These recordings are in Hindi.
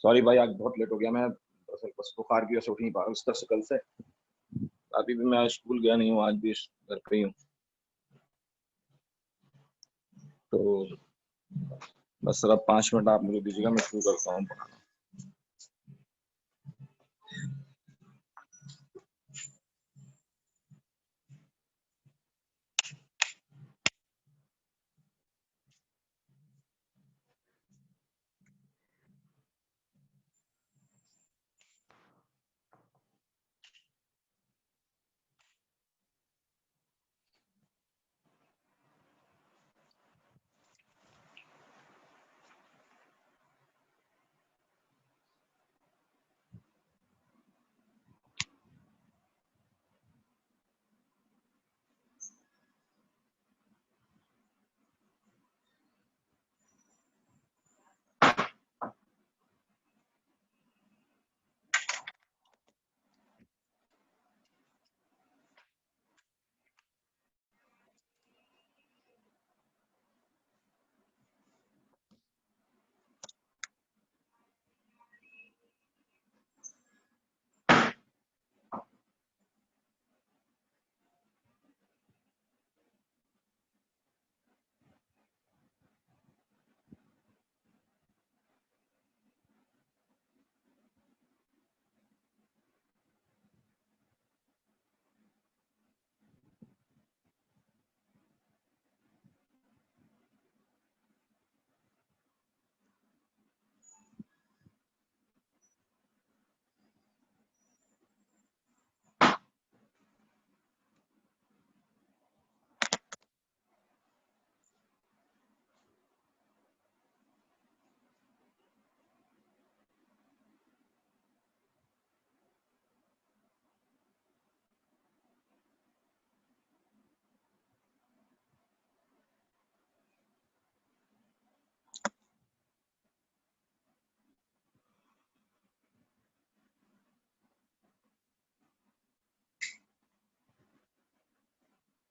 सॉरी भाई, आज बहुत लेट हो गया। मैं बस बुखार की वजह से उठ नहीं पा रहा हूँ इस तरह से कल से। अभी भी मैं स्कूल गया नहीं हूँ, आज भी घर पे ही हूँ। तो बस सर अब 5 मिनट आप मुझे दीजिएगा, मैं शुरू करता हूँ पढ़ाना।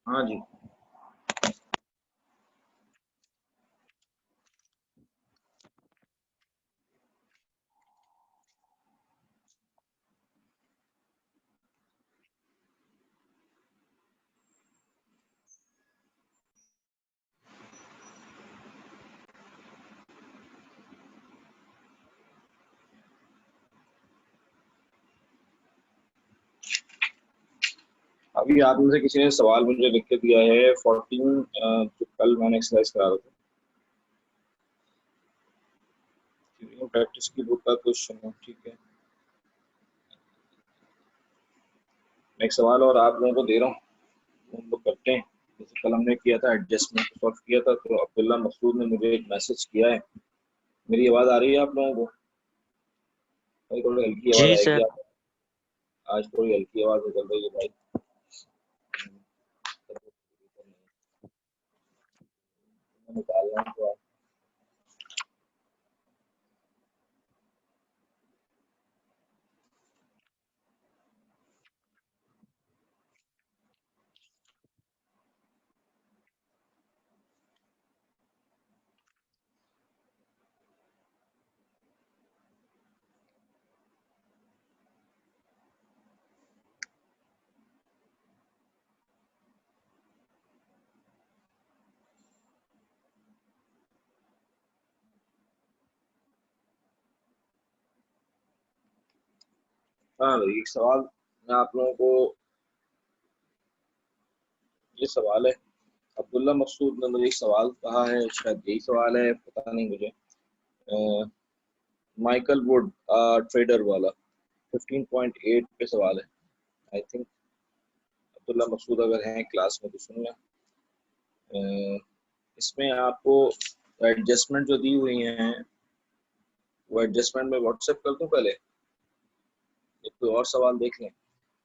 हाँ जी। अभी आप में से किसी ने सवाल मुझे लिख के दिया है 14, जो कल मैंने एक्सरसाइज करा रहा था, प्रैक्टिस की बुक का क्वेश्चन है, ठीक है। मैं एक सवाल और आप लोगों को दे रहा हूँ, हम लोग करते हैं। जैसे कल हमने किया था, एडजस्टमेंट को सॉल्व किया था, तो अब्दुल्ला मसूद ने मुझे एक मैसेज किया है। मेरी आवाज़ आ रही है आप लोगों को? भाई थोड़ी हल्की आवाज़ जी आएगी सर। आप। आज थोड़ी हल्की आवाज़ निकल रही है भाई। मैं निकाल रहा हूँ तो आप। हाँ भाई, एक सवाल मैं आप लोगों को, ये सवाल है, अब्दुल्ला मकसूद ने मुझे एक सवाल कहा है, शायद यही सवाल है, पता नहीं मुझे। माइकल वुड, ट्रेडर वाला, 15.8 पे सवाल है। आई थिंक अब्दुल्ला मकसूद अगर हैं क्लास में तो सुन लें। इसमें आपको एडजस्टमेंट जो दी हुई हैं, वो एडजस्टमेंट में व्हाट्सएप कर दूं पहले, एक कोई और सवाल देख लें।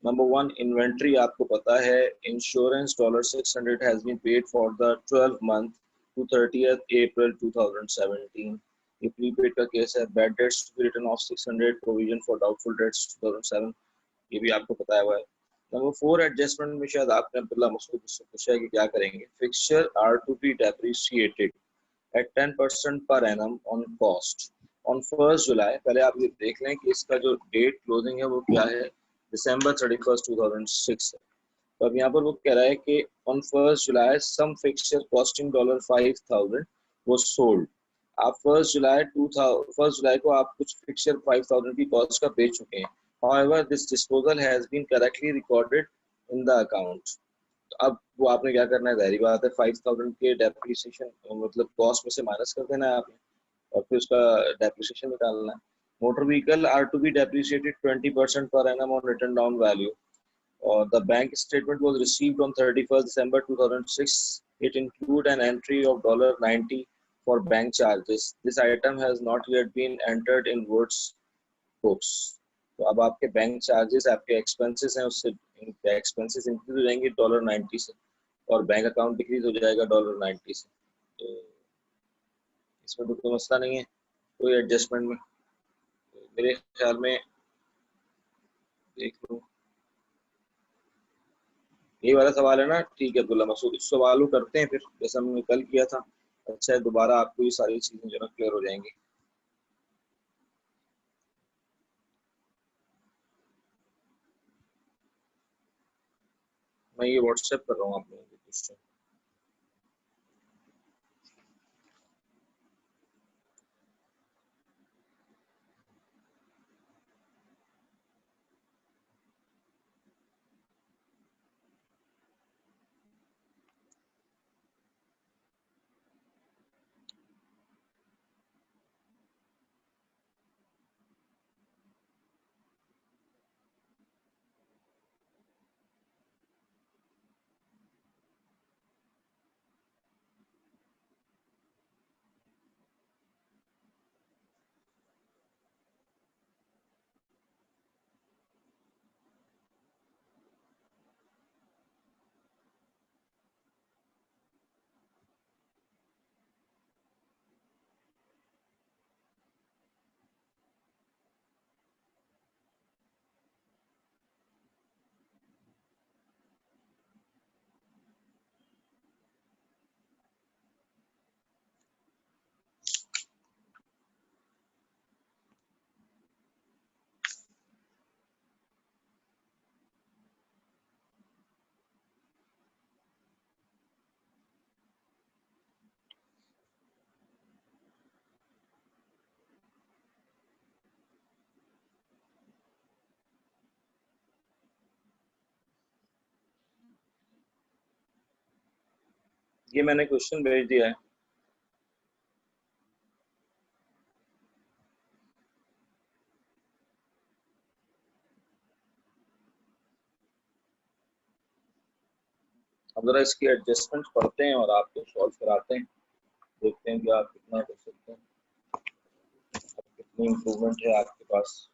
नंबर 1, इन्वेंट्री आपको पता है, insurance $600 has been paid for the 12 month to 30th April 2017। ये प्रीपेड का केस है। Bad debts to be written off 600, provision for doubtful debts 2007, ये भी आपको पता हुआ है। नंबर 4, एडजस्टमेंट में शायद आपने अब्दुल्ला मसूद से पूछा है कि क्या करेंगे। Fixture are to be depreciated at 10% per annum on cost on 1 July, पहले आप ये देख लें कि इसका जो डेट क्लोजिंग है वो क्या है, December 31, 2006 है। तो अब यहाँ पर वो कह रहा है कि on 1 July some fixture costing $5,000 वो सोल्ड। आप 1 जुलाई को आप कुछ फिक्सचर 5,000 की कॉस्ट का बेच चुके हैं। However, this disposal has been correctly recorded in the account. अब वो आपने क्या करना है, जाहिर बात है 5,000 के डेप्रिसिएशन मतलब कॉस्ट में से माइनस कर देना है आपने, और फिर उसका डेप्रिसिएशन निकालना है। Motor vehicle are to be depreciated 20% per annum on written down value. The bank statement was received on 31st December 2006. It include an entry of $90 for bank charges. This item has not yet been entered in Woods books. तो अब आपके बैंक चार्जेस, आपके एक्सपेंसेस हैं, उससे एक्सपेंसेस इंक्रीज हो जाएंगे $90 से, और बैंक अकाउंट डिक्रीज हो जाएगा $90 से। तो इसमें तो कोई मसला नहीं है, कोई एडजस्टमेंट में मेरे ख्याल में देख लो। यही वाला सवाल है ना? ठीक है अब्दुल्ला मसूद, इस सवाल को करते हैं फिर, जैसे हमने कल किया था। अच्छा है, दोबारा आपको ये सारी चीजें जो है क्लियर हो जाएंगी। मैं ये व्हाट्सएप कर रहा हूँ आप लोगों को क्वेश्चन। ये मैंने क्वेश्चन भेज दिया है। अब जरा इसकी एडजस्टमेंट पढ़ते हैं और आपको सॉल्व कराते हैं, देखते हैं कि आप कितना कर सकते हैं, कितनी इम्प्रूवमेंट है आपके पास।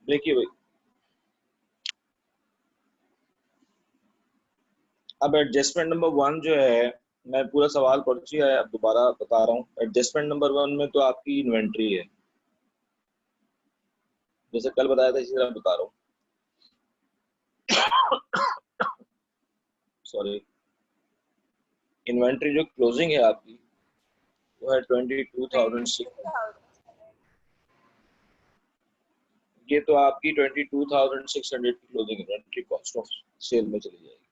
देखिए भाई, अब एडजस्टमेंट नंबर 1 जो है, मैं पूरा सवाल पढ़ चुका है, अब दोबारा बता रहा हूँ। एडजस्टमेंट नंबर 1 में तो आपकी इन्वेंट्री है, जैसे कल बताया था इसी तरह बता रहा हूँ। सॉरी, इन्वेंट्री जो क्लोजिंग है आपकी वो है 22,600। ये तो आपकी 22,600 की closing inventory cost of sale में चली जाएगी।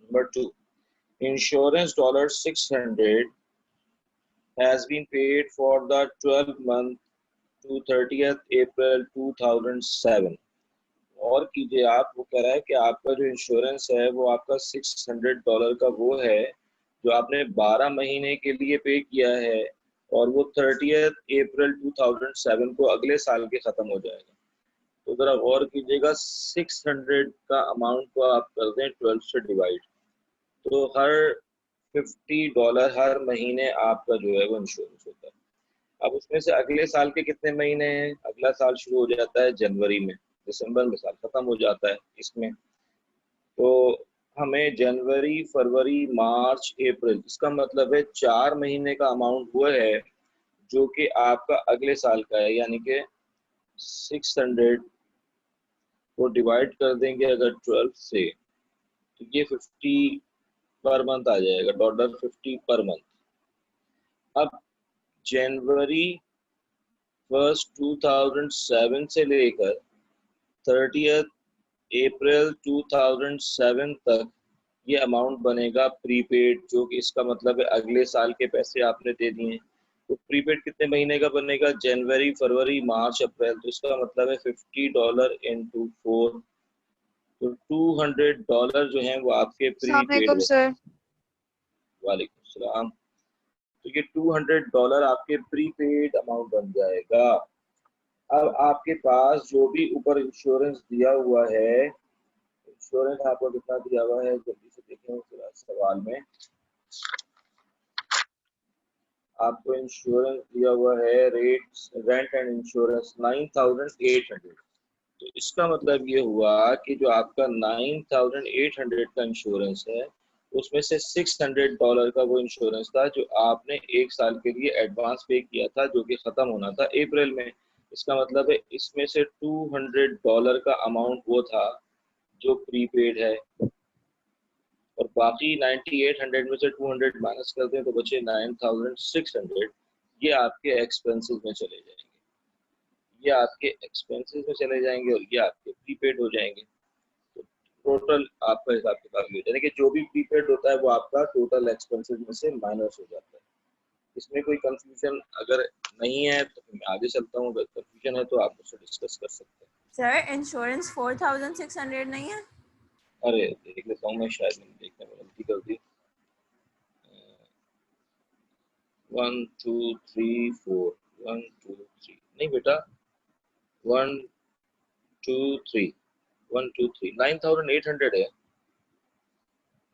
नंबर 2, insurance $600 has been paid for the 12 month to 30th April 2007। और कीजिए आप, वो कह रहा है कि आपका जो इंश्योरेंस है वो आपका $600 का वो है जो आपने 12 महीने के लिए पे किया है, और वो 30th April 2007 को अगले साल के खत्म हो जाएगा। तो जरा गौर कीजिएगा, 600 का अमाउंट को आप कर दें 12 से डिवाइड, तो हर $50 हर महीने आपका जो है वो इंश्योरेंस होता है। अब उसमें से अगले साल के कितने महीने हैं? अगला साल शुरू हो जाता है जनवरी में, दिसंबर में साल खत्म हो जाता है इसमें। तो हमें जनवरी, फरवरी, मार्च, अप्रैल, इसका मतलब है 4 महीने का अमाउंट वो है जो कि आपका अगले साल का है, यानी कि 600 को डिवाइड कर देंगे अगर 12 से, तो ये 50 पर मंथ आ जाएगा, $50 पर मंथ। अब जनवरी 1 2007 से लेकर 30 अप्रैल 2007 तक ये अमाउंट बनेगा प्रीपेड, जो कि इसका मतलब है अगले साल के पैसे आपने दे दिए। तो प्रीपेड कितने महीने का बनेगा? जनवरी, फरवरी, मार्च, अप्रैल। तो इसका मतलब है $50 इंटू 4, तो $200 जो है वो आपके प्रीपेड अस्सलामुअलैकुम हो। सर। वालेकुम सलाम। तो ये $200 आपके प्रीपेड अमाउंट बन जाएगा। अब आपके पास जो भी ऊपर इंश्योरेंस दिया हुआ है, इंश्योरेंस आपको कितना दिया हुआ है जल्दी से देखें उस सवाल में। आपको इंश्योरेंस दिया हुआ है रेंट एंड इंश्योरेंस 9800। तो इसका मतलब ये हुआ कि जो आपका 9800 का इंश्योरेंस है, उसमें से $600 का वो इंश्योरेंस था जो आपने 1 साल के लिए एडवांस पे किया था, जो कि खत्म होना था अप्रैल में। इसका मतलब है इसमें से $200 का अमाउंट वो था जो प्रीपेड है, और बाकी 9800 में से 200 माइनस कर दें तो बचे 9600। ये आपके एक्सपेंसेस में चले जाएंगे, ये आपके एक्सपेंसेस में चले जाएंगे और ये आपके प्रीपेड हो जाएंगे। तो टोटल आपका हिसाब किताब ये हो जाएगा कि जो भी प्रीपेड होता है वो आपका टोटल एक्सपेंसेस में से माइनस हो जाता है। इसमें कोई कंफ्यूजन अगर नहीं है तो मैं आगे चलता हूँ, अगर कंफ्यूजन है तो आप मुझसे डिस्कस कर सकते हैं। सर इंश्योरेंस 4600 नहीं है? अरे देख लेता हूँ मैं, शायद मैंने देखने में गलती कर दी। 1 2 3 4, 1 2 3 नहीं बेटा, 1 2 3, 1 2 3 9800 है,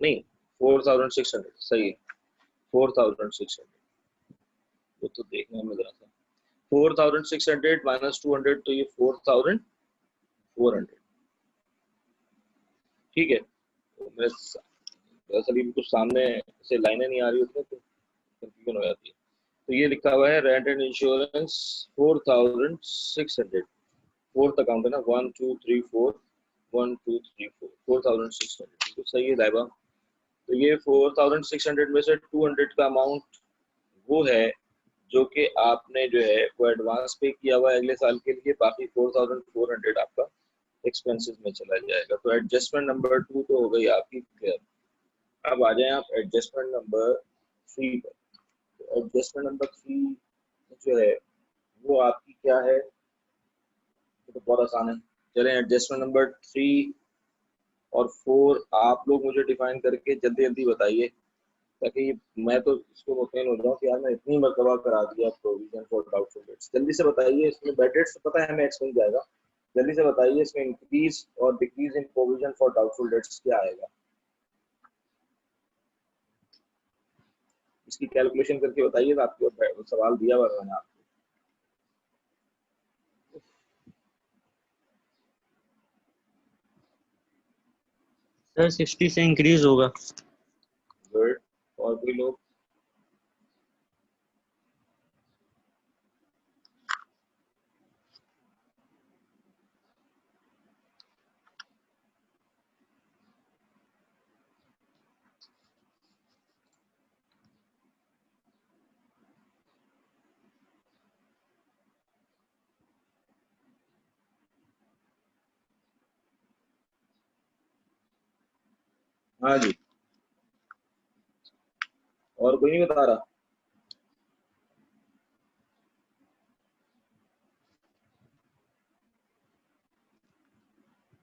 नहीं 4600 सही है, 4600। वो तो देखने में जरा सा, 4600 माइनस 200, तो ये 4400। ठीक है, तो मैं दरअसल ये कुछ सामने से लाइनें नहीं आ रही उसमें तो कंफ्यूजन हो जाती है। तो ये लिखा हुआ है rent and insurance 4600, fourth account है ना, 1 2 3 4, 1 2 3 4, 4600। तो सही है लाइबा। तो ये 4600 में से 200 का अमाउंट वो है जो कि आपने जो है वो एडवांस पे किया हुआ है अगले साल के लिए, बाकी 4400 आपका एक्सपेंसेस में चला जाएगा। तो एडजस्टमेंट नंबर 2 तो हो गई आपकी क्लियर। अब आ जाए आप एडजस्टमेंट नंबर 3 पर। तो एडजस्टमेंट नंबर 3 जो है वो आपकी क्या है? तो बहुत आसान है। चलें एडजस्टमेंट नंबर 3 और 4 आप लोग मुझे डिफाइन करके जल्दी जल्दी बताइए, ताकि मैं तो इसको मुतमईन हो जाऊँ कि यार मैं इतनी मरतबा करा दिया प्रोविजन फॉर डाउटफुल डेट्स। जल्दी से बताइए, इसमें बेड डेट्स पता है हमें, एक्सपेंस जाएगा। जल्दी से बताइए इसमें इंक्रीज और decrease in provision for doubtful dates क्या आएगा, इसकी कैलकुलेशन करके बताइए। आपको सवाल दिया हुआ मैंने आपको। सर 60 से इंक्रीज होगा। गुड। और कोई लोग? हाँ जी, और कोई नहीं बता रहा?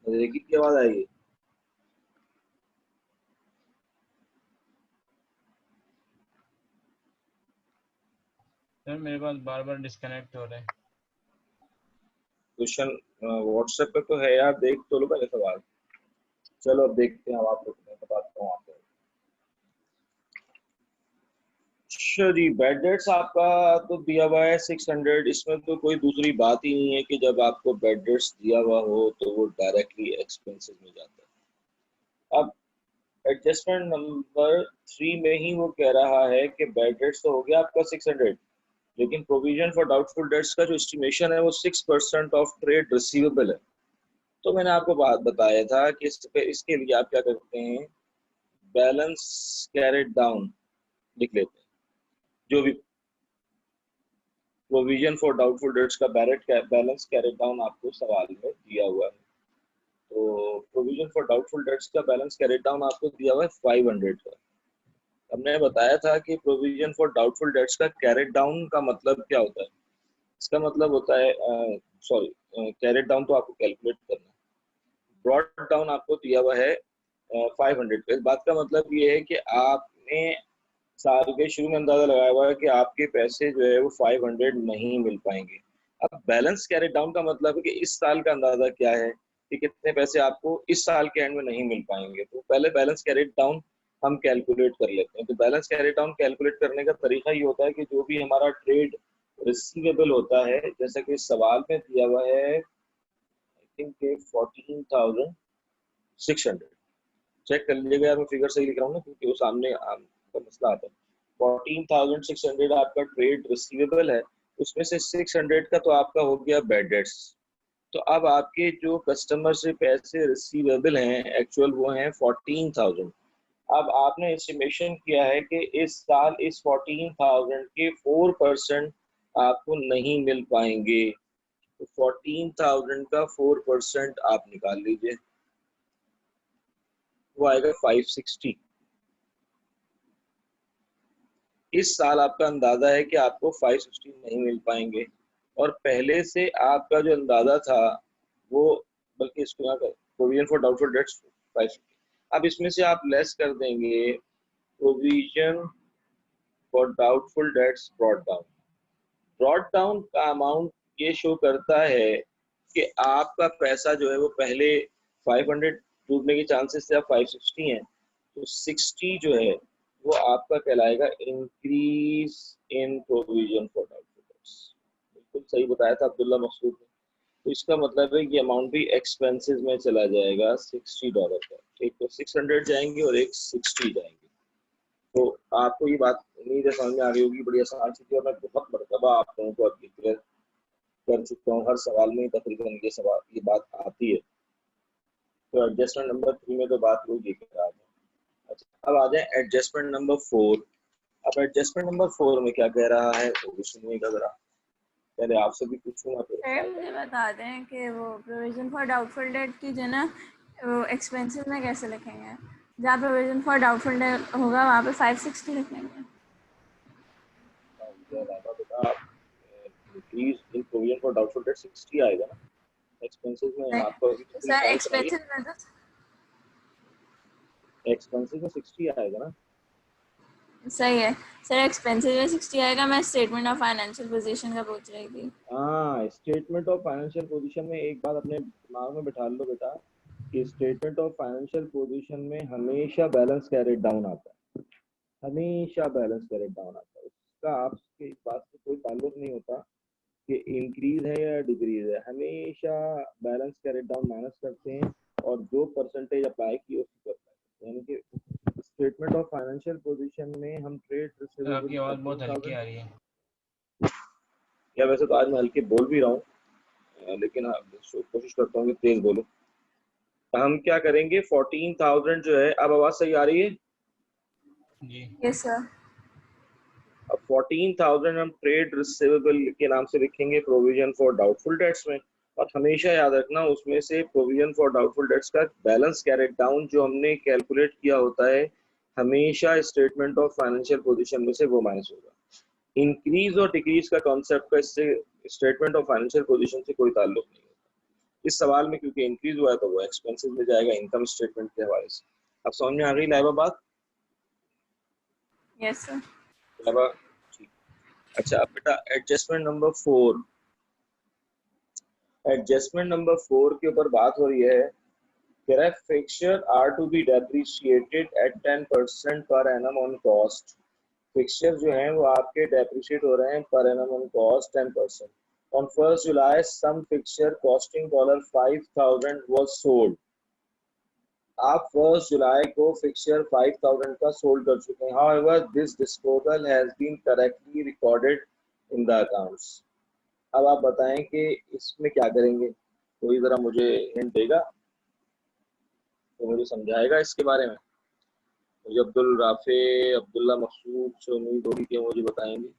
एक ही की आवाज आएगी। सर मेरे पास बार बार डिस्कनेक्ट हो रहे हैं। क्वेश्चन व्हाट्सएप पे तो है यार, देख तो लो पहले सवाल। चलो अब देखते हैं, हम आप लोग, मैं बताता हूँ आपको। अच्छा जी, बैड डेट्स आपका तो दिया हुआ है 600। इसमें तो कोई दूसरी बात ही नहीं है कि जब आपको बैड डेट्स दिया हुआ हो तो वो डायरेक्टली एक्सपेंसेस में जाता है। अब एडजस्टमेंट नंबर 3 में ही वो कह रहा है कि बैड डेट्स तो हो गया आपका 600, लेकिन प्रोविजन फॉर डाउटफुल डेट्स का जो एस्टिमेशन है वो 6% ऑफ ट्रेड रिसीवेबल है। तो मैंने आपको बात बताया था कि इसके लिए आप क्या करते हैं, बैलेंस कैरेड डाउन लिख लेते हैं। जो भी प्रोविजन फॉर डाउटफुल डेट्स का बैलेंस कैरेड डाउन आपको सवाल में दिया हुआ है, तो प्रोविजन फॉर डाउटफुल डेट्स का बैलेंस कैरेड डाउन आपको दिया हुआ है 500 का। हमने बताया था कि प्रोविजन फॉर डाउटफुल डेट्स का कैरेड डाउन का मतलब क्या होता है। इसका मतलब होता है, सॉरी, कैरेड डाउन तो आपको कैलकुलेट करना है, ब्रॉड डाउन आपको दिया हुआ है 500 पे। इस बात का मतलब ये है कि आपने साल के शुरू में अंदाजा लगाया हुआ है कि आपके पैसे जो है वो 500 नहीं मिल पाएंगे। अब बैलेंस कैरेड डाउन का मतलब है कि इस साल का अंदाजा क्या है कि कितने पैसे आपको इस साल के एंड में नहीं मिल पाएंगे। तो पहले बैलेंस कैरेड डाउन हम कैलकुलेट कर लेते हैं। तो बैलेंस कैरेड डाउन कैलकुलेट करने का तरीका ये होता है कि जो भी हमारा ट्रेड रिसीवेबल होता है, जैसा कि इस सवाल में दिया हुआ है, आई थिंक 14,600, चेक कर लीजिएगा यार, मैं फिगर सही लिख रहा हूँ ना, क्योंकि वो सामने का मसला आता है। 14,600 आपका ट्रेड रिसीवेबल है, उसमें से 600 का तो आपका हो गया बैड डेट्स। तो अब आपके जो कस्टमर से पैसे रिसीवेबल हैं एक्चुअल वो हैं 14,000। अब आपने एस्टिमेशन किया है कि इस साल इस 14,000 के 4% आपको नहीं मिल पाएंगे। तो 14,000 का 4% आप निकाल लीजिए, वो आएगा 560। इस साल आपका अंदाजा है कि आपको 560 नहीं मिल पाएंगे, और पहले से आपका जो अंदाजा था वो, बल्कि इसको यहाँ कर प्रोविजन फॉर डाउटफुल डेट्स 550। अब इसमें से आप लेस कर देंगे provision for doubtful dates brought down का अमाउंट ये शो करता है कि आपका पैसा जो है वो पहले 500 डूबने के चांसेस थे, अब 560 हैं। तो 60 जो है वो आपका कहलाएगा increase in provision for doubtful dates. बिल्कुल सही बताया था अब्दुल्ला मकसूद ने। तो इसका मतलब है कि अमाउंट भी एक्सपेंसेस में चला जाएगा $60 का। एक तो 600 जाएंगे और एक 60 जाएंगे। तो आपको ये बात उम्मीद है समझ में आ रही होगी, बड़ी आसान सी थी, और मैं बहुत मरतबा आप लोगों को अब क्लियर कर चुका हूँ। हर सवाल में तकरीबन ये बात आती है। तो एडजस्टमेंट नंबर 3 में तो बात वही लेकर आ गए। अच्छा, अब आ जाए एडजस्टमेंट नंबर 4। अब एडजस्टमेंट नंबर 4 में क्या कह रहा है वो भी सुनिएगा जरा। पहले आपसे भी पूछूंगा फिर सर मुझे बता दें कि वो प्रोविजन फॉर डाउटफुल डेट की जो ना वो एक्सपेंसेस में कैसे लिखेंगे। जहाँ प्रोविजन फॉर डाउटफुल डेट होगा वहाँ पे 560 लिखेंगे। उसके अलावा बेटा increase in provision for doubtful debt 60 आएगा ना एक्सपेंसेस में। नहीं आपको अभी तो पूरी सर, फाइल बनाइए, एक्सपेंसेस में तो एक्सपेंसेस में 60 आएगा ना। सही है सर, एक्सपेंसेस में 60 आएगा। मैं स्टेटमेंट ऑफ फाइनेंशियल पोजीशन का पूछ रही थी। हाँ, स्टेटमेंट ऑफ फाइनेंशियल पोजीशन में एक बात अपने दिमाग में बिठा लो बेटा कि स्टेटमेंट ऑफ फाइनेंशियल पोजीशन में हमेशा बैलेंस कैरेड डाउन आता है, हमेशा बैलेंस कैरेड डाउन आता है। उसका आपके इस बात से कोई ताल्लुक नहीं होता कि इंक्रीज है या डिक्रीज है, हमेशा बैलेंस कैरेड डाउन माइनस करते हैं और जो परसेंटेज अप्लाई की उसकी अप्लाई करते हैं। यानी कि स्टेटमेंट ऑफ फाइनेंशियल पोजीशन में हम ट्रेड सर आपकी आवाज़ बहुत 14,000, हल्की आ रही है। या वैसे तो आज मैं हल्के बोल भी रहा हूँ, लेकिन कोशिश करता हूँ कि तेज बोलूं। हम क्या करेंगे, 14,000 जो है, अब आवाज सही आ रही है? जी यस सर। अब 14,000 हम ट्रेड रिसीवेबल के नाम से लिखेंगे प्रोविजन फॉर डाउटफुल डेट्स में। और हमेशा याद रखना उसमें से प्रोविजन फॉर डाउटफुल डेट्स का बैलेंस कैरेट डाउन जो हमने कैलकुलेट किया होता है, हमेशा स्टेटमेंट ऑफ फाइनेंशियल पोजीशन में से वो माइनस होगा। इंक्रीज और डिक्रीज का कॉन्सेप्ट का इससे स्टेटमेंट ऑफ फाइनेंशियल पोजीशन से कोई ताल्लुक नहीं होता इस सवाल में, क्योंकि इंक्रीज हुआ है तो वो एक्सपेंसिव में जाएगा इनकम स्टेटमेंट के हवाले से। अब समझ में आ गई लाइबा बात? Yes sir. लाइबा ठीक। अच्छा अब बेटा एडजस्टमेंट नंबर 4, एडजस्टमेंट नंबर 4 के ऊपर बात हो रही है। कह रहा है fixture are to be depreciated at 10% per annum on cost fixture जो है वो आपके डेप्रिशिएट हो रहे हैं per annum on cost 10%. On 1st July some fixture costing $5,000 was sold. आप 1st जुलाई को फिक्सचर 5,000 का सोल्ड कर चुके हैं. However this disposal has been correctly recorded in the accounts. अब आप बताएं कि इसमें क्या करेंगे. कोई जरा मुझे हिंट देगा तो मुझे समझाएगा इसके बारे में. मुझे अब्दुल राफे, अब्दुल्ला मकसूद से उम्मीद होगी कि मुझे बताएंगे.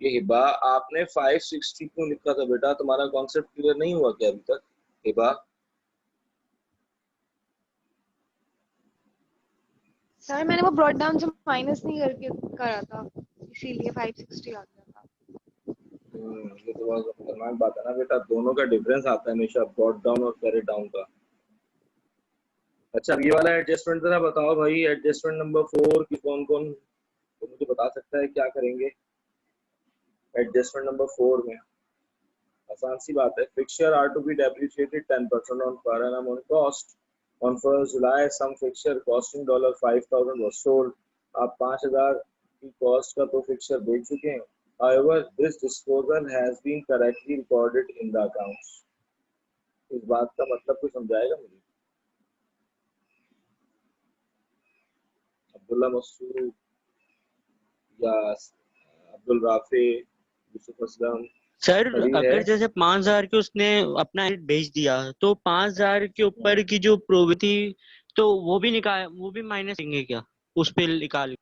ये हिबा, आपने 560 क्यों लिखा था बेटा? तुम्हारा कॉन्सेप्ट क्लियर नहीं हुआ क्या अभी तक? हिबा, सर मैंने वो ब्रॉड डाउन से माइनस नहीं करके करा था, इसीलिए 560 आ गया था। ये तो बहुत खतरनाक बात है ना बेटा. दोनों का डिफरेंस आता है हमेशा, ब्रॉड डाउन और कैरी डाउन का. अच्छा, अब ये वाला एडजस्टमेंट जरा बताओ भाई. एडजस्टमेंट नंबर 4 की कौन कौन तो मुझे बता सकता है क्या करेंगे एडजस्टमेंट नंबर 4 में? आसान सी बात है. Fixture are to be depreciated 10% on per annum on cost. On 1st July some fixture costing $5,000 was sold. आप 5,000 की कॉस्ट का तो फिक्सचर बेच चुके हैं. However, this disposal has been correctly recorded in the accounts. इस बात का मतलब कोई समझाएगा मुझे? अब्दुल्ला मसूद या अब्दुल राफे, यूसुफ असलम, सर कबीर अगर है? जैसे 5,000 के उसने अपना भेज दिया तो 5,000 के ऊपर की जो प्रोविटी तो वो भी माइनस देंगे क्या उस पे निकाल?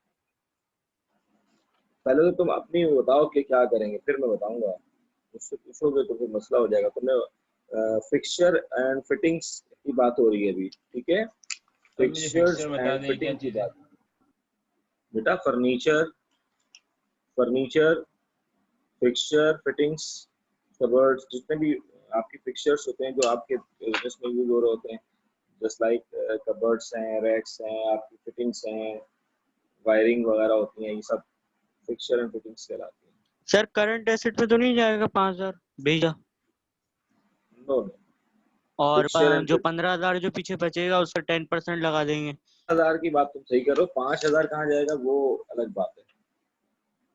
पहले तो तुम अपनी बताओ कि क्या करेंगे, फिर मैं बताऊंगा. मुझसे पूछोगे तो फिर मसला हो जाएगा. तुमने फिक्सचर एंड फिटिंग्स की बात हो रही है अभी, ठीक है? सर मुझे फिक्सचर्स फिक्सचर बता एंड दें क्या फिटिंग की चीज़ है? बात. बेटा furniture, furniture, fixture, fittings, cupboards, जितने भी आपके फिक्सचर्स होते हैं जो आपके बिजनेस में यूज हो रहे होते हैं, जस्ट लाइक कबर्ड्स हैं, रैक्स हैं, आपकी फिटिंग्स हैं, वायरिंग वगैरह होती हैं, ये सब फिक्सचर एंड फिटिंग्स कहलाती हैं. सर करंट एसेट में तो नहीं जाएगा 5,000 भेजा? नो, और फिक्सचर एंड जो 15,000 जो पीछे बचेगा उसका 10% लगा देंगे. 5,000 की बात तुम सही करो. 5,000 कहाँ जाएगा वो अलग बात है.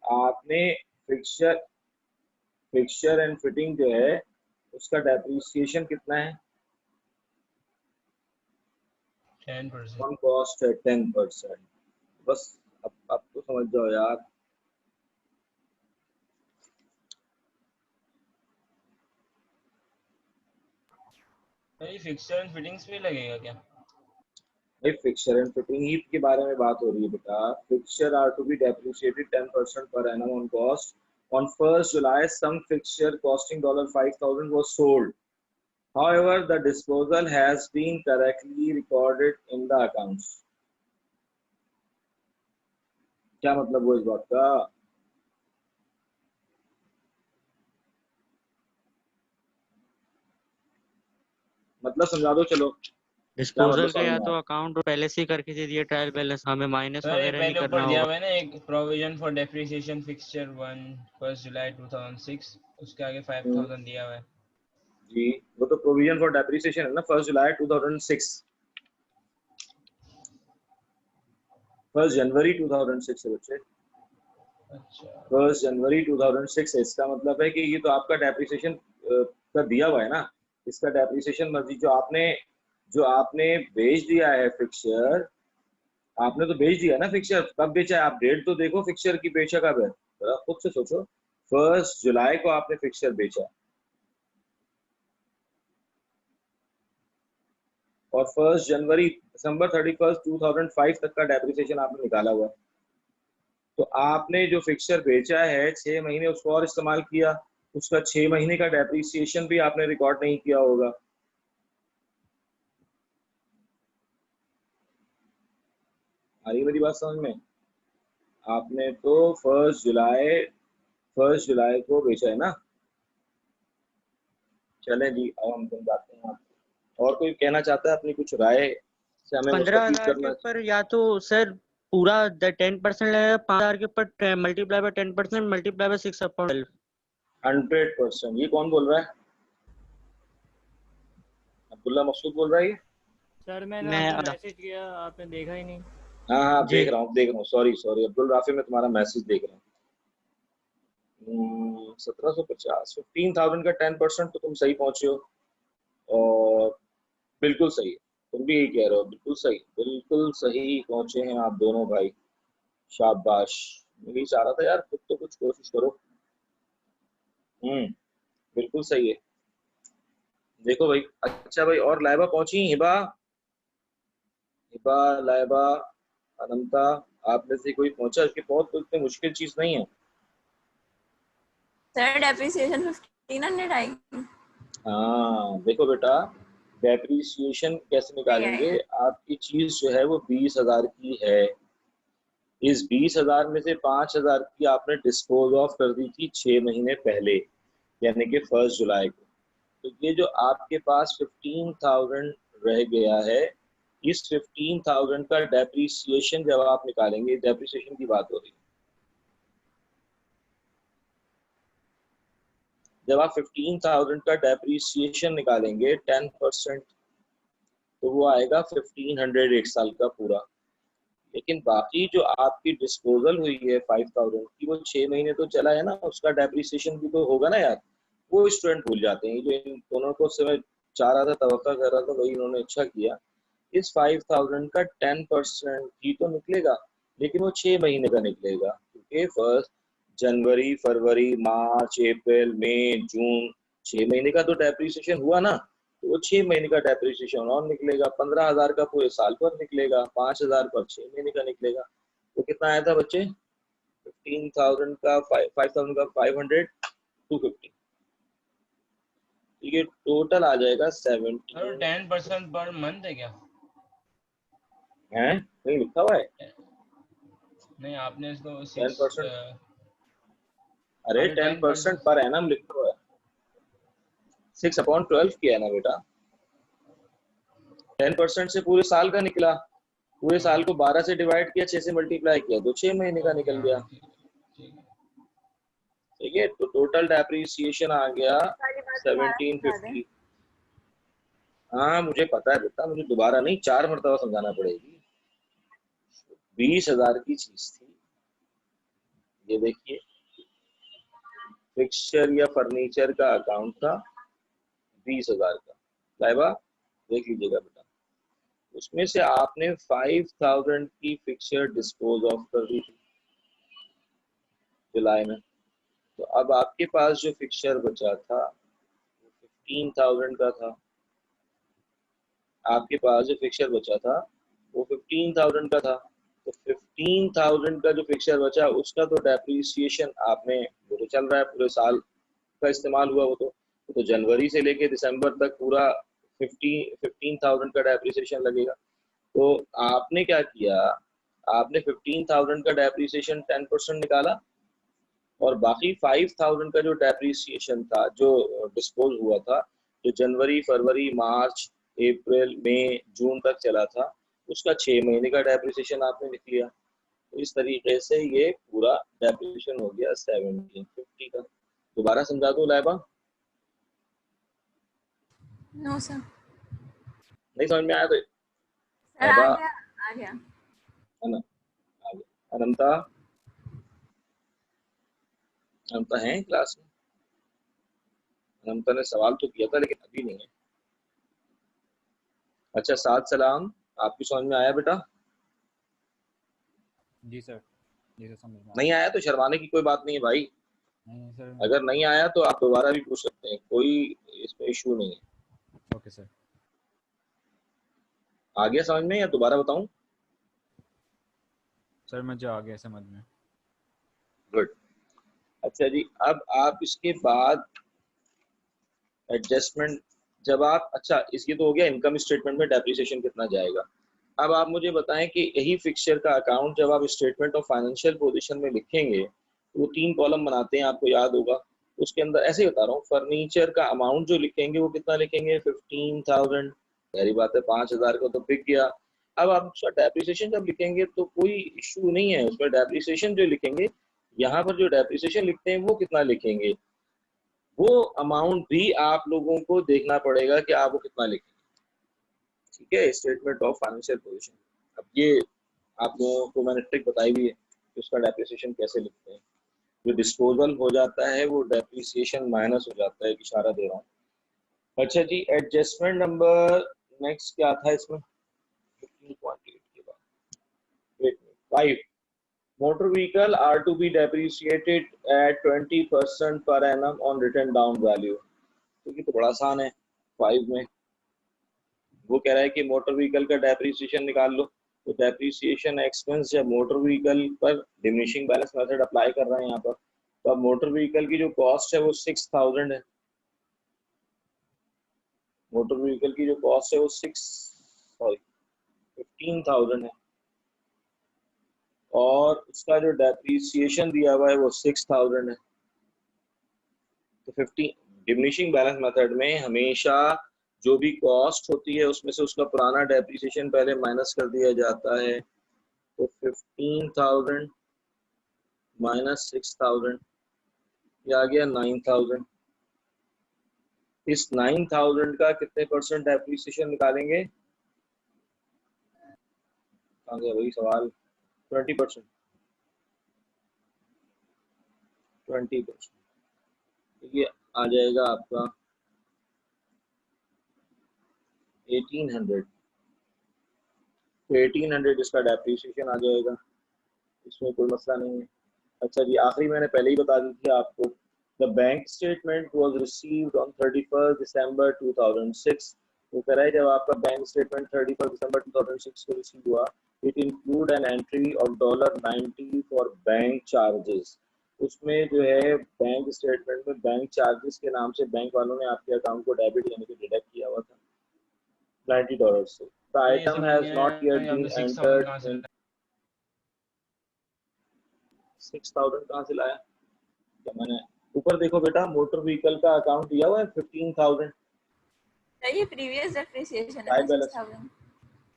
आपने फिक्सचर फिक्सचर एंड फिटिंग जो है उसका डेप्रिसिएशन कितना है? 10%। ऑन कॉस्ट है 10%. बस अब तो समझ जाओ यार. भाई फिक्सचर एंड फिटिंग्स भी लगेगा क्या? भाई फिक्सचर एंड फिटिंग ही के बारे में बात हो रही है बेटा. Fixture are to be depreciated 10% per annum on cost. On 1st July some fixture costing $5,000 was sold. However, the disposal has been correctly recorded in the accounts. क्या मतलब वो इस बात का? मतलब समझा दो. चलो क्या मतलब डिस्पोजल का समझ या में तो आया? अकाउंट पहले से ही करके दे दिया ट्रायल बैलेंस, हमें माइनस सर ये वगैरह नहीं पहले करना ऊपर दिया होगा. हुआ है ना एक प्रोविजन फॉर डेप्रिसिएशन फिक्सचर 1 जुलाई 2006, उसके आगे 5,000 दिया हुआ है. जी, वो तो प्रोविजन फॉर डेप्रिसिएशन है ना. 1st जुलाई 2006, 1st जनवरी 2006 है बच्चे. अच्छा 1st जनवरी 2006 है. इसका मतलब है कि ये तो आपका डेप्रिसिएशन का दिया हुआ है ना. इसका डेप्रिसिएशन मर्जी जो आपने बेच दिया है फिक्सचर. आपने तो बेच दिया ना फिक्सचर. कब बेचा है? आप डेट तो देखो फिक्सचर की बेचा कब है. जरा खुद से सोचो. 1st जुलाई को आपने फिक्सचर बेचा और 1st जनवरी दिसंबर 31st 2005 तक का डेप्रिसिएशन आपने निकाला हुआ है. तो आपने जो फिक्सचर बेचा है 6 महीने उसको और इस्तेमाल किया, उसका 6 महीने का डेप्रिसिएशन भी आपने रिकॉर्ड नहीं किया होगा. आ रही मेरी बात समझ में? आपने तो 1st जुलाई को बेचा है ना. चलें जी, अब हम समझाते हैं आपको. और कोई कहना चाहता है अपनी कुछ राय से हमें उसका ठीक 15,000 के करना ऊपर या तो सर पूरा 10% लगेगा, 5,000 के ऊपर मल्टीप्लाई बाय 10% मल्टीप्लाई बाय 6/12। 100%। ये कौन बोल रहा है? अब्दुल्ला मकसूद बोल रहा है ये? सर मैंने मैं आपको आधा मैसेज किया, आपने देखा ही नहीं। हाँ हाँ जी देख रहा हूँ। सॉरी अब्दुल राफी, मैं तुम्हारा मैसेज देख रहा हूँ। 1750, 15,000 का 10% तो तुम सही पहुंचे हो, और बिल्कुल सही है, तुम भी यही कह रहे हो, बिल्कुल सही पहुंचे हैं आप दोनों भाई, शाबाश। मैं यही चाह रहा था यार, खुद तो कुछ कोशिश करो। बिल्कुल सही है। देखो भाई, अच्छा भाई, और लाइबा पहुंची? हिबा, लाइबा, अनंता, आप में से कोई पहुंचा? इसकी बहुत तो इतनी मुश्किल चीज नहीं है। सर डेप्रिसिएशन 1500 आएगी। हाँ देखो बेटा, डेप्रीसिएशन कैसे नहीं आई निकालेंगे? है। आपकी चीज जो है वो 20,000 की है, इस 20,000 में से 5,000 की आपने डिस्पोज ऑफ कर दी थी 6 महीने पहले, यानी कि 1 जुलाई को। तो ये जो आपके पास 15,000 रह गया है, इस 15,000 का डेप्रीसिएशन जब आप निकालेंगे, डेप्रीसिएशन की बात हो रही है, जब आप 15,000 का डेप्रीसिएशन निकालेंगे 10%, तो वो आएगा 1500 एक साल का पूरा। लेकिन बाकी जो आपकी डिस्पोजल हुई है 5,000 की, वो 6 महीने तो चला है ना, उसका डेप्रीसिएशन भी तो होगा ना यार। वो स्टूडेंट भूल जाते हैं, जो इन दोनों को से मैं चाह रहा था, तवक्का कर रहा था, वही इन्होंने अच्छा किया। इस 5,000 का 10% ही तो निकलेगा, लेकिन वो 6 महीने का निकलेगा, क्योंकि 1 जनवरी, फरवरी, मार्च, अप्रैल, मई, जून, 6 महीने का तो डेप्रीसिएशन हुआ ना, तो वो 6 महीने का डेप्रीसिएशन और निकलेगा। 15,000 का पूरे साल पर निकलेगा, 5,000 पर 6 महीने का निकलेगा। तो कितना आया था बच्चे? 15,000 का 5,000 का 500, 250। ठीक है, टोटल आ जाएगा 70 और 10% पर मंथ है क्या? है, कहीं लिखा हुआ है नहीं, आपने इसको 10%? अरे आपने 10% 10%। पर एनम लिखा हुआ है, 6/12 किया है ना बेटा। 10% से पूरे साल का निकला, पूरे साल को 12 से डिवाइड किया, 6 से मल्टीप्लाई किया, तो 6 महीने का ओके, निकल हाँ गया। ठीक है। ठीक है, तो टोटल डेप्रीसिएशन आ गया सारी बात दोबारा समझा दें। 1750। हाँ मुझे पता है बेटा, मुझे दोबारा नहीं 4 मरतबा समझाना पड़ेगी। 20,000 की चीज थी, ये देखिए, फिक्सचर या फर्नीचर का अकाउंट था 20,000 का। लाइबा देख लीजिएगा बेटा, उसमें से आपने 5,000 की फिक्सचर डिस्पोज ऑफ कर दी थी जुलाई में, तो अब आपके पास जो फिक्सचर बचा था वो 15,000 का था। आपके पास जो फिक्सचर बचा था वो 15,000 का था, तो 15,000 का जो फिक्सचर बचा उसका तो डेप्रीसिएशन आपने, वो तो चल रहा है पूरे साल का इस्तेमाल हुआ, वो तो जनवरी से लेके दिसंबर तक पूरा 15,000 का डेप्रीसिएशन लगेगा। तो आपने क्या किया, आपने 15,000 का डेप्रीसिएशन 10% निकाला, और बाकी 5,000 का जो डेप्रीसिएशन था, जो डिस्पोज हुआ था, जो जनवरी, फरवरी, मार्च, अप्रैल, मई, जून तक चला था, उसका 6 महीने का डेप्रीसिएशन आपने लिख लिया। तो इस तरीके से ये पूरा डेप्रीसिएशन हो गया 1750 का। दोबारा समझा दूं लाइबा? No sir. नहीं समझ में आया तो सर लाइबा, आ गया। है ना, आ गया। अनंता, अनंता है क्लास में? अनंता ने सवाल तो किया था, लेकिन अभी नहीं है। अच्छा, साथ सलाम, आपकी समझ में आया बेटा? जी सर, समझ में नहीं आया तो शर्माने की कोई बात नहीं है भाई, नहीं सर। अगर नहीं आया तो आप दोबारा भी पूछ सकते हैं, कोई इसमें इशू नहीं है। Okay sir. आ गया समझ में या दोबारा बताऊं? सर मुझे आ गया समझ में। गुड। अच्छा जी, अब आप इसके बाद एडजस्टमेंट, जब आप, अच्छा इसकी तो हो गया इनकम स्टेटमेंट में डेप्रिसिएशन कितना जाएगा। अब आप मुझे बताएं कि यही फिक्सचर का अकाउंट जब आप स्टेटमेंट ऑफ फाइनेंशियल पोजीशन में लिखेंगे, तो वो 3 कॉलम बनाते हैं, आपको याद होगा। उसके अंदर ऐसे ही बता रहा हूँ, फर्नीचर का अमाउंट जो लिखेंगे वो कितना लिखेंगे? 15,000। पहली बात है 5,000 का तो बिक गया, अब आप उसका डेप्रिसिएशन जब लिखेंगे तो कोई इशू नहीं है उसमें। डेप्रिसिएशन जो लिखेंगे, यहाँ पर जो डेप्रिसिएशन लिखते हैं वो कितना लिखेंगे, वो अमाउंट भी आप लोगों को देखना पड़ेगा कि आप वो कितना लिखेंगे। ठीक है, स्टेटमेंट ऑफ फाइनेंशियल पोजीशन। अब ये आप लोगों को मैंने ट्रिक बताई हुई है कि उसका डेप्रिसिएशन कैसे लिखते हैं। जो डिस्पोजल हो जाता है वो डेप्रिसिएशन माइनस हो जाता है, इशारा दे रहा हूँ। अच्छा जी, एडजस्टमेंट नंबर नेक्स्ट क्या था इसमें, 15.8 के बाद 5, motor vehicle are to be depreciated at 20% per annum on written down value। तो ये तो बड़ा आसान है। 5 में वो कह रहा है कि मोटर व्हीकल का डेप्रिसिएशन निकाल लो। तो डेप्रिसिएशन एक्सपेंस जब मोटर व्हीकल पर डिमिनिशिंग बैलेंस मेथड अप्लाई कर रहे हैं यहाँ पर, तो अब मोटर व्हीकल की जो कॉस्ट है वो 6000 है। मोटर व्हीकल की जो कॉस्ट है वो 15,000 है, और उसका जो डेप्रिसिएशन दिया हुआ है वो 6000 है। तो 15 डिमिनिशिंग बैलेंस मेथड में हमेशा जो भी कॉस्ट होती है उसमें से उसका पुराना डेप्रिसिएशन पहले माइनस कर दिया जाता है। तो 15,000 माइनस 6000, ये आ गया 9000। इस 9000 का कितने परसेंट डेप्रिसिएशन निकालेंगे, आ गया वही सवाल, 20%। 20%, ये आ जाएगा आपका 1800। तो 1800 इसका डेप्रिसिएशन आ जाएगा, इसमें कोई मसला नहीं है। अच्छा जी, आखिरी मैंने पहले ही बता दी थी आपको, the bank statement was received on 31 दिसंबर 2006। वो कह रहा है जब आपका बैंक स्टेटमेंट 31 दिसंबर 2006 को रिसीव हुआ, it include an entry of $90 for bank charges. उसमें जो है बैंक स्टेटमेंट में बैंक चार्जेस के नाम से बैंक वालों ने आपके अकाउंट को डेबिट यानी कि डिडक्ट किया हुआ था $90 से। The item has not yet been entered in. 6000 कहाँ से लाया, क्या मैंने ऊपर देखो बेटा, मोटर व्हीकल का अकाउंट दिया हुआ है 15,000 ये प्रीवियस डेप्रिसिएशन है ट्रायल ना बैलेंस, 6000।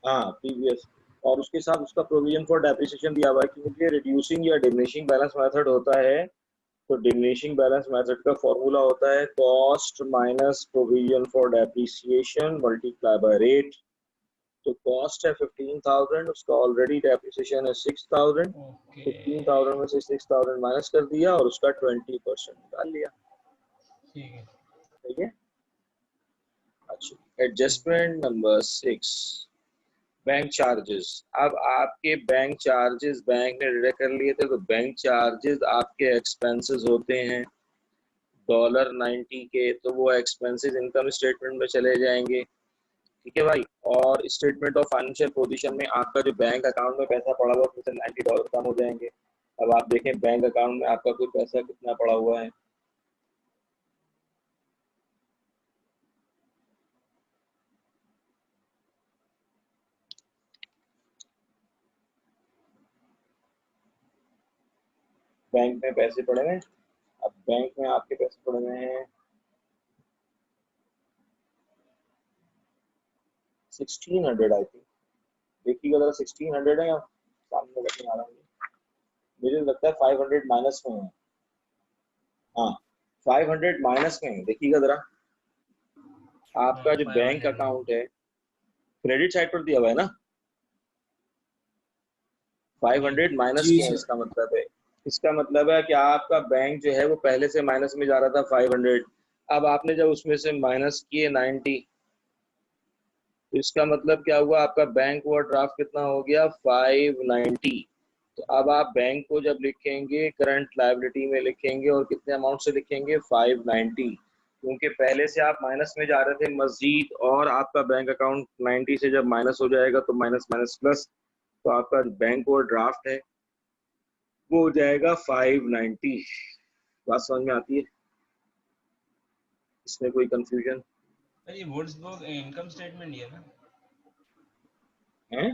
हाँ प्रीवियस, और उसके साथ उसका प्रोविजन फॉर डेप्रिसिएशन दिया हुआ है। क्योंकि रिड्यूसिंग या डिमिनिशिंग बैलेंस मेथड होता है, तो डिमिनिशिंग बैलेंस मेथड का फॉर्मूला होता है cost minus provision for depreciation multiply by rate. तो कॉस्ट है 15,000, उसका ऑलरेडी डेप्रिसिएशन है 6000। ओके 15,000 में से 6000 माइनस कर दिया और उसका 20% निकाल लिया। ठीक है। ठीक है। अच्छा, एडजस्टमेंट नंबर 6, बैंक चार्जेस। अब आपके बैंक चार्जेस बैंक ने डिडक्ट कर लिए थे, तो बैंक चार्जेस आपके एक्सपेंसेस होते हैं $90 के, तो वो एक्सपेंसेस इनकम स्टेटमेंट में चले जाएंगे। ठीक है भाई, और स्टेटमेंट ऑफ फाइनेंशियल पोजीशन में आपका जो बैंक अकाउंट में पैसा पड़ा हुआ उसमें से $90 कम हो जाएंगे। अब आप देखें बैंक अकाउंट में आपका कोई पैसा कितना पड़ा हुआ है, बैंक में पैसे पड़े हैं। अब बैंक में आपके पैसे पड़े हुए हैं 1600 आई थिंक, देखिएगा जरा 1600 है या सामने रखने आ रहा हूँ, मुझे लगता है 500 माइनस में है। हाँ 500 माइनस में है, देखिएगा जरा आपका जो बैंक अकाउंट है क्रेडिट साइड पर दिया हुआ है ना, 500 माइनस के हैं। इसका मतलब है कि आपका बैंक जो है वो पहले से माइनस में जा रहा था 500, अब आपने जब उसमें से माइनस किए 90, तो इसका मतलब क्या हुआ, आपका बैंक ओवरड्राफ्ट कितना हो गया 590। तो अब आप बैंक को जब लिखेंगे करंट लायबिलिटी में लिखेंगे और कितने अमाउंट से लिखेंगे 590, क्योंकि पहले से आप माइनस में जा रहे थे मजीद, और आपका बैंक अकाउंट 90 से जब माइनस हो जाएगा तो माइनस माइनस प्लस, तो आपका बैंक ओवरड्राफ्ट है वो हो जाएगा 590। बात समझ में आती है, इसमें कोई कंफ्यूजन ये वुड्स बुक इनकम स्टेटमेंट है ना, है?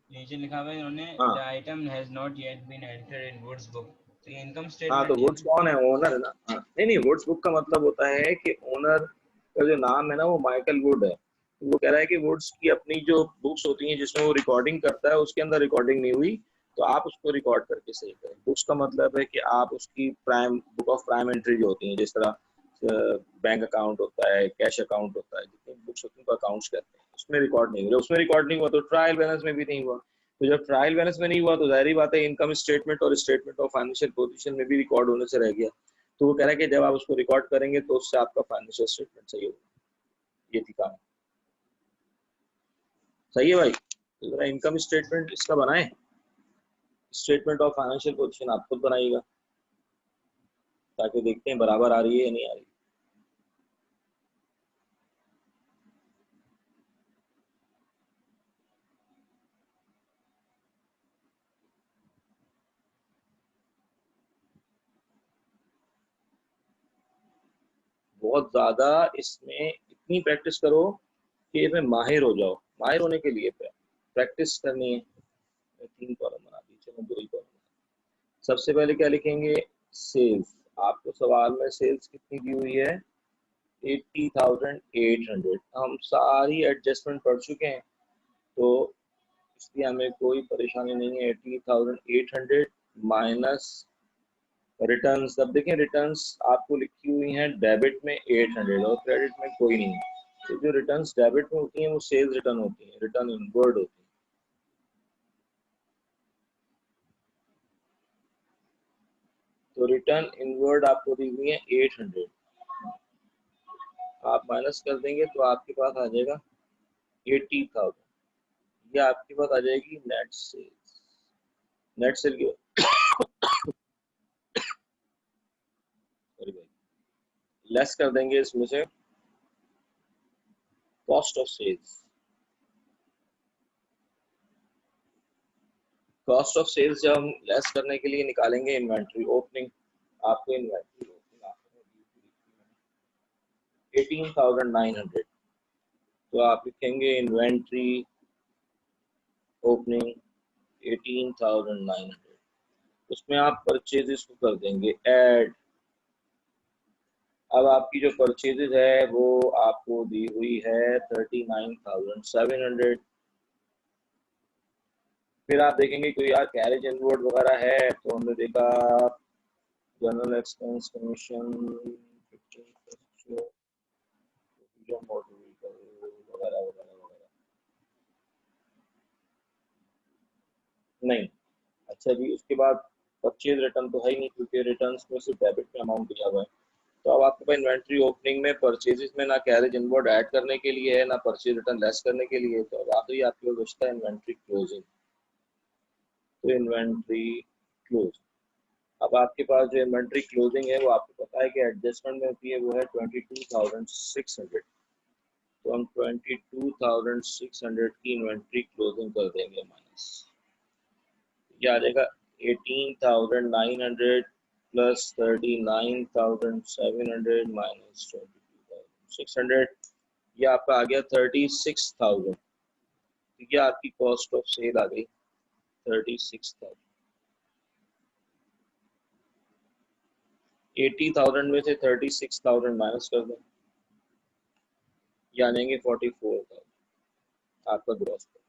नीचे लिखा हुआ है इन्होंने हाँ the item has not yet been entered in Woods book, तो ये इनकम हाँ, स्टेटमेंट तो वुड्स कौन है, ओनर है ना। हाँ नहीं नहीं, वुड्स बुक का मतलब होता है कि ओनर का जो नाम है ना वो माइकल वुड है, वो कह रहा है कि वुड्स की अपनी जो बुक्स होती हैं जिसमें वो रिकॉर्डिंग करता है उसके अंदर रिकॉर्डिंग नहीं हुई, तो आप उसको रिकॉर्ड करके सही करें। बुक्स का मतलब है कि आप उसकी prime book of prime entry जो होती हैं, जिस तरह बैंक अकाउंट होता है, कैश अकाउंट होता है, जितनी बुक्स होती हैं उनको अकाउंट्स कहते हैं, उसमें रिकॉर्ड नहीं हुआ। उसमें रिकॉर्ड नहीं हुआ तो ट्रायल बैलेंस में भी नहीं हुआ। तो जब ट्रायल बैलेंस में नहीं हुआ तो जाहिर बात है इनकम स्टेटमेंट और स्टेटमेंट ऑफ फाइनेंशियल पोजीशन में भी रिकॉर्ड होने से रह गया। तो वो कह रहा है कि जब आप उसको रिकॉर्ड करेंगे तो उससे आपका फाइनेंशियल स्टेटमेंट सही होगा। ये थी काम। सही है भाई, तो जरा इनकम स्टेटमेंट इसका बनाएं, स्टेटमेंट ऑफ फाइनेंशियल पोजीशन आप खुद बनाइएगा ताकि देखते हैं बराबर आ रही है या नहीं आ रही। बहुत ज्यादा इसमें इतनी प्रैक्टिस करो कि इसमें माहिर हो जाओ। माहिर होने के लिए प्रैक्टिस करनी है। 3 कॉलम बना दी, चलो 2 ही कॉलम। सबसे पहले क्या लिखेंगे, सेल्स। आपको सवाल में सेल्स कितनी दी हुई है, 80,800। हम सारी एडजस्टमेंट पढ़ चुके हैं तो इसलिए हमें कोई परेशानी नहीं है। 80,800 माइनस रिटर्न्स। अब देखें रिटर्न्स आपको लिखी हुई हैं डेबिट में 800 और क्रेडिट में कोई नहीं है। तो जो रिटर्न्स डेबिट में होती हैं वो सेल्स रिटर्न होती हैं, रिटर्न इनवर्ड होती है। तो रिटर्न इनवर्ड आपको दी हुई है 800, आप माइनस कर देंगे तो आपके पास आ जाएगा 80,000। ये आपके पास आ जाएगी नेट सेल्स। नेट सेल की लेस कर देंगे इसमें से cost of sales. Cost of sales जब हम लेस करने के लिए निकालेंगे इन्वेंट्री ओपनिंग, आपको इन्वेंट्री ओपनिंग 18,900, तो आप लिखेंगे इन्वेंट्री ओपनिंग 18,900। उसमें आप परचेजेस को कर देंगे ऐड। अब आपकी जो परचेजेस है वो आपको दी हुई है 39,700। फिर आप देखेंगे कोई यार कैरेज इनवर्ड वगैरह है तो हमने देखा जनरल एक्सपेंस कमीशन 15% वगैरह वगैरह वगैरह नहीं। अच्छा जी, उसके बाद परचेज रिटर्न तो है ही नहीं क्योंकि रिटर्न में सिर्फ डेबिट में अमाउंट दिया हुआ है। तो अब आपके पास इन्वेंट्री ओपनिंग में परचेजेस में ना कैरेज इनवर्ड ऐड करने के लिए है ना परचेज रिटर्न लेस करने के लिए। तो अब आखिरी आपके पास बचता है इन्वेंट्री क्लोजिंग। तो इन्वेंट्री क्लोज, अब आपके पास जो इन्वेंट्री क्लोजिंग है वो आपको पता है कि एडजस्टमेंट में होती है, वो है 22,600। तो हम 22,600 की इन्वेंट्री क्लोजिंग कर देंगे माइनस, ये आ जाएगा 18,900 प्लस 39,700 माइनस 22,600, ये आपका आ गया 36,000। ये आपकी कॉस्ट ऑफ सेल आ गई 36,000। 80,000 में से 36,000 माइनस कर दें, ये आ जाएंगे 44,000 आपका ग्रॉस प्रॉफिट।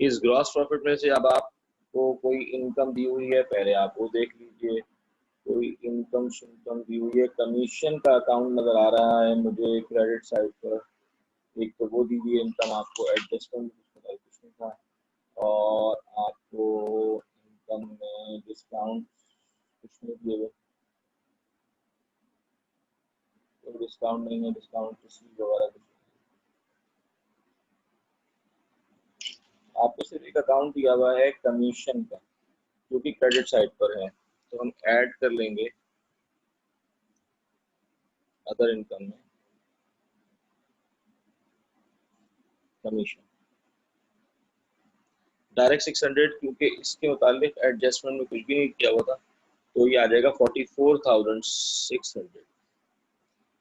इस ग्रॉस प्रॉफिट में से अब आपको कोई इनकम दी हुई है, पहले आप वो देख लीजिए। कोई इनकम शिनकम दी हुई है, कमीशन का अकाउंट नजर आ रहा है मुझे क्रेडिट साइड पर। एक तो वो दी हुई है इनकम आपको, एडजस्टमेंट कुछ नहीं था, और आपको इनकम में डिस्काउंट कुछ नहीं दिए हुए, तो डिस्काउंट नहीं है, डिस्काउंट रिसीव वगैरह कुछ नहीं। आपको सिर्फ एक अकाउंट दिया हुआ है कमीशन का जो कि क्रेडिट साइड पर है, तो हम ऐड कर लेंगे अदर इनकम में कमीशन डायरेक्ट 600, क्योंकि इसके मुताबिक एडजस्टमेंट में कुछ भी नहीं किया हुआ था, तो ये आ जाएगा 44,600।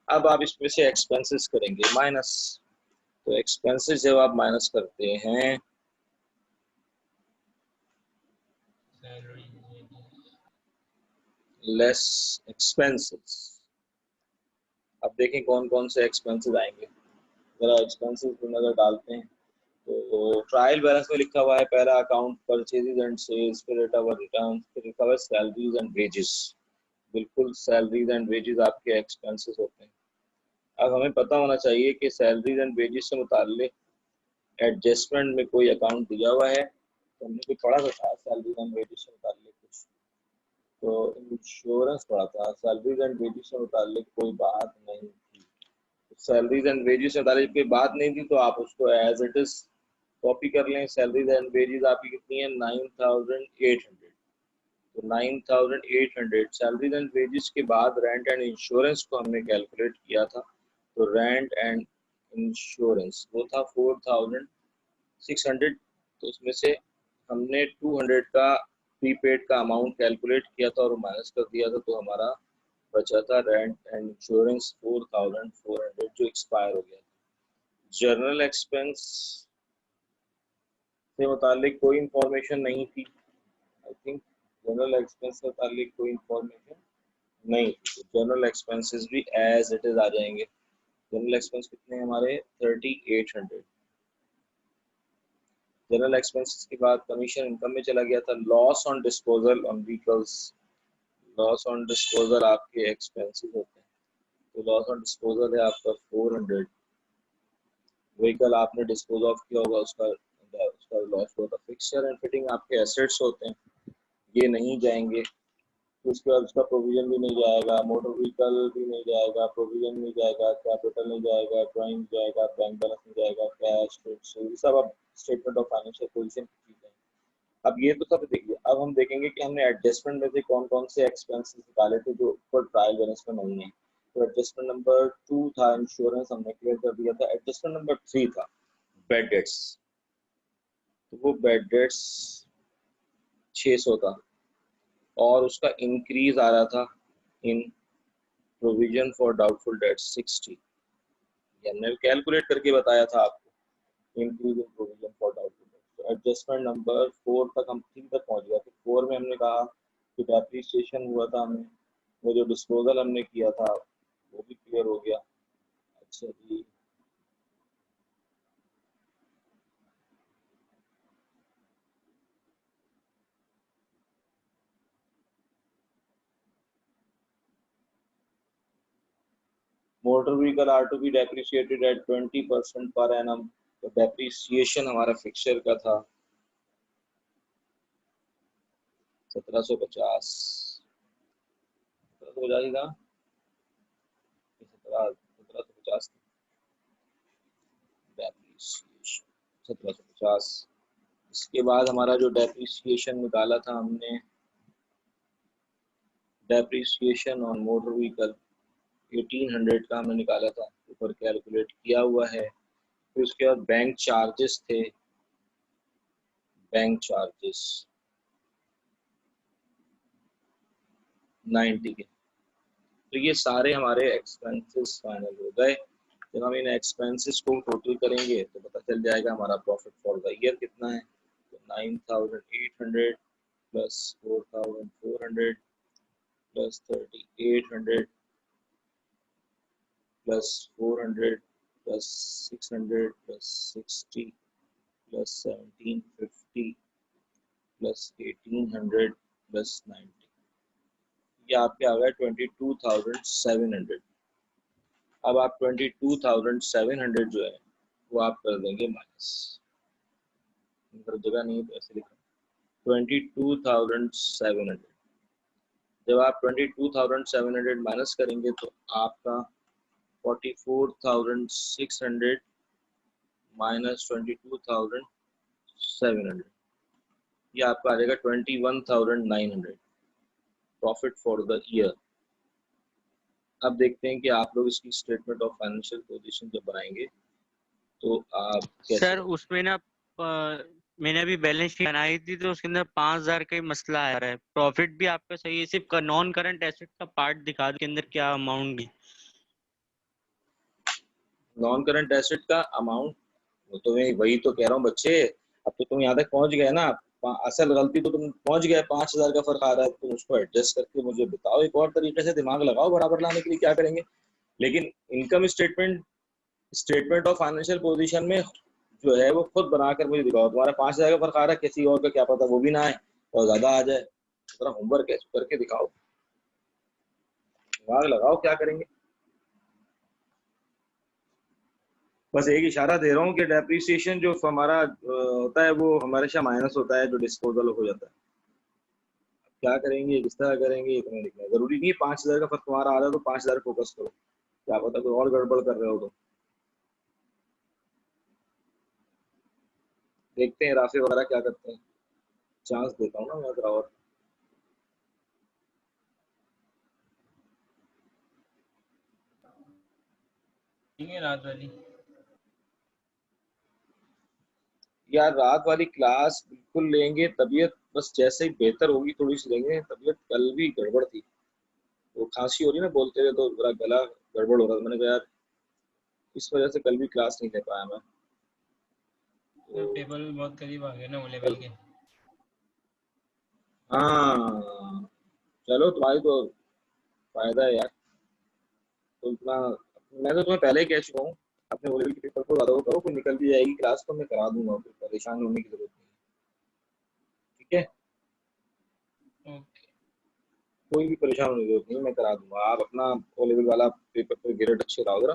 अब आप इसमें से एक्सपेंसेस करेंगे माइनस, तो एक्सपेंसेस जब आप माइनस करते हैं लेस एक्सपेंसेस, अब देखें कौन कौन से एक्सपेंसेस आएंगे, जरा एक्सपेंसेस की नजर डालते हैं। तो ट्रायल बैलेंस में लिखा हुआ है पहला अकाउंट परचेजेस एंड सेल्स, फिर रिटर्न, फिर लिखा हुआ है सैलरीज एंड वेजेस। बिल्कुल सैलरीज एंड वेजेस आपके एक्सपेंसेस होते हैं। अब हमें पता होना चाहिए कि सैलरीज एंड वेजेस से मुताल्लिक एडजस्टमेंट में कोई अकाउंट दिया हुआ है, तो हमने कोई पढ़ा तो था सैलरीज एंड वेजेस से मुताल्लिक कुछ, तो इंश्योरेंस पढ़ा था, सैलरीज एंड वेजेस से मुताल्लिक कोई बात नहीं थी। सैलरीज एंड वेजेस से मुताल्लिक कोई बात नहीं थी तो आप उसको एज इट इज कॉपी कर लें। सैलरीज एंड वेजेस आपकी कितनी है 9800, तो 9800 सैलरीज एंड वेजेस के बाद रेंट एंड इंश्योरेंस को हमने कैलकुलेट किया था, तो रेंट एंड इंश्योरेंस वो था 4600, तो उसमें से हमने 200 का प्रीपेड का अमाउंट कैलकुलेट किया था और माइनस कर दिया था, तो हमारा बचा था रेंट एंड इंश्योरेंस 4400 जो एक्सपायर हो गया। जर्नल एक्सपेंस से मुतालिक कोई इंफॉर्मेशन नहीं थी, आई थिंक जनरल एक्सपेंस से मुतालिक कोई इंफॉर्मेशन नहीं थी, तो जनरल एक्सपेंसेस भी एज इट इज आ जाएंगे। जनरल एक्सपेंस कितने हमारे 3800। जनरल एक्सपेंसेस के बाद कमीशन इनकम में चला गया था। Loss on disposal on vehicles, loss on disposal आपके एक्सपेंसेस होते हैं, तो लॉस ऑन डिस्पोजल है आपका 400। व्हीकल आपने डिस्पोज ऑफ किया होगा उसका लॉस हुआ था। फिक्सचर एंड फिटिंग आपके एसेट्स होते हैं, ये नहीं जाएंगे। उसके बाद उसका प्रोविजन भी नहीं जाएगा, मोटर व्हीकल भी नहीं जाएगा, प्रोविजन नहीं जाएगा, कैपिटल नहीं जाएगा, ड्राइंग जाएगा, बैंक बैलेंस नहीं जाएगा, कैश, सब अब स्टेटमेंट ऑफ फाइनेंशियल पोजीशन की चीजें। अब ये तो सब देखिए, अब हम देखेंगे कि हमने एडजस्टमेंट में से कौन कौन से एक्सपेंसेस निकाले थे जो ऊपर ट्रायल बैलेंस में नहीं है। तो एडजस्टमेंट नंबर 2 था इंश्योरेंस, हमने क्लियर कर दिया था। एडजस्टमेंट नंबर 3 था बेड डेट्स, तो वो बेड डेट्स 600 था और उसका इंक्रीज आ रहा था इन प्रोविजन फॉर डाउटफुल डेट 60। ये हमने कैलकुलेट करके बताया था आपको, increase in provision for doubtful debt. तो एडजस्टमेंट नंबर 4 तक हम 3 तक पहुंच गए। फिर 4 में हमने कहा कि डेप्रिसिएशन हुआ था, हमें वो जो डिस्पोजल हमने किया था वो भी क्लियर हो गया। अच्छा जी, motor vehicle are to be depreciated at 20% per annum, तो डेप्रिसिएशन हमारा फिक्सचर का था 1750 हो जाएगा 1750 डेप्रिसिएशन 1750। इसके बाद हमारा जो डेप्रिसिएशन निकाला था हमने, डेप्रिसिएशन ऑन मोटर व्हीकल 1800 का हमने निकाला था, ऊपर कैलकुलेट किया हुआ है। फिर उसके बाद बैंक चार्जेस थे, बैंक चार्जेस 90 के। तो ये सारे हमारे एक्सपेंसेस फाइनल हो गए। जब हम इन एक्सपेंसेस को टोटल करेंगे तो पता चल जाएगा हमारा प्रॉफिट फॉर द ईयर कितना है। तो 9800 plus 4400 plus 3800 plus 400 plus 600 plus 60 plus 1750 plus 1800 plus 90, ये आपके आ गए 22,700। अब आप 22,700 जो है वो आप कर देंगे माइनस, जगह नहीं है तो ऐसे लिखा 22,700। जब आप 22,700 माइनस करेंगे तो आपका 44,600 माइनस 22,700, ये आपका आ जाएगा 21,900 प्रॉफिट फॉर द ईयर। अब देखते हैं कि आप लोग इसकी स्टेटमेंट ऑफ फाइनेंशियल पोजीशन जब बनाएंगे तो आप कैसे। सर उसमें ना मैंने अभी बैलेंस शीट बनाई थी तो उसके अंदर 5000 का ही मसला आ रहा है। प्रॉफिट भी आपका सही है, सिर्फ नॉन करंट एसेट का पार्ट दिखा दो के अंदर क्या अमाउंट है। नॉन करंट एसेट का अमाउंट तो मैं वही तो कह रहा हूँ बच्चे, अब तो तुम यहाँ तक पहुंच गए ना। असल गलती तो तुम पहुंच गए, 5000 का फर्क आ रहा है, तुम उसको एडजस्ट करके मुझे बताओ एक और तरीके से, दिमाग लगाओ बराबर लाने के लिए क्या करेंगे। लेकिन income statement of financial position में जो है वो खुद बनाकर मुझे दिखाओ। तुम्हारा 5,000 का फर्क आ रहा है, किसी और का क्या पता वो भी ना आए और ज्यादा आ जाए। थोड़ा होमवर्क है करके दिखाओ, दिमाग लगाओ, क्या करेंगे। बस एक इशारा दे रहा हूँ कि डेप्रिसिएशन जो हमारा होता है वो हमेशा माइनस होता है जो डिस्पोजल हो जाता है। क्या करेंगे, किस तरह करेंगे, इतना लिखना है। जरूरी नहीं 5,000 का फर्क तुम्हारा आ रहा है तो 5,000 फोकस करो, क्या पता कोई और गड़बड़ कर रहे हो तो। देखते हैं राफे वगैरह क्या करते हैं, चांस देता हूँ ना मैं जरा और। ठीक है रात वाली। यार रात वाली क्लास बिल्कुल लेंगे, तबीयत बस जैसे ही बेहतर होगी थोड़ी सी लेंगे। तबीयत कल भी गड़बड़ थी, वो खांसी हो रही ना बोलते हुए तो मेरा गला गड़बड़ हो रहा था। मैंने कहा यार इस वजह से कल भी क्लास नहीं ले पाया मैं। तो टेबल बहुत करीब आ गए ना वो लेवल कल के। हाँ चलो, तुम्हारी तो फायदा है यार। तो इतना मैं तो तुम्हें पहले ही कह चुका हूँ, अपने वो लेवल के पेपर को ज्यादा वो करो, कोई निकल भी जाएगी क्लास तो मैं करा दूंगा, कोई परेशान होने की जरूरत नहीं। ठीक है, ओके। कोई भी परेशान होने की जरूरत नहीं, मैं करा दूंगा। आप अपना ओ लेवल वाला पेपर पे ग्रेड अच्छे लाओ जरा,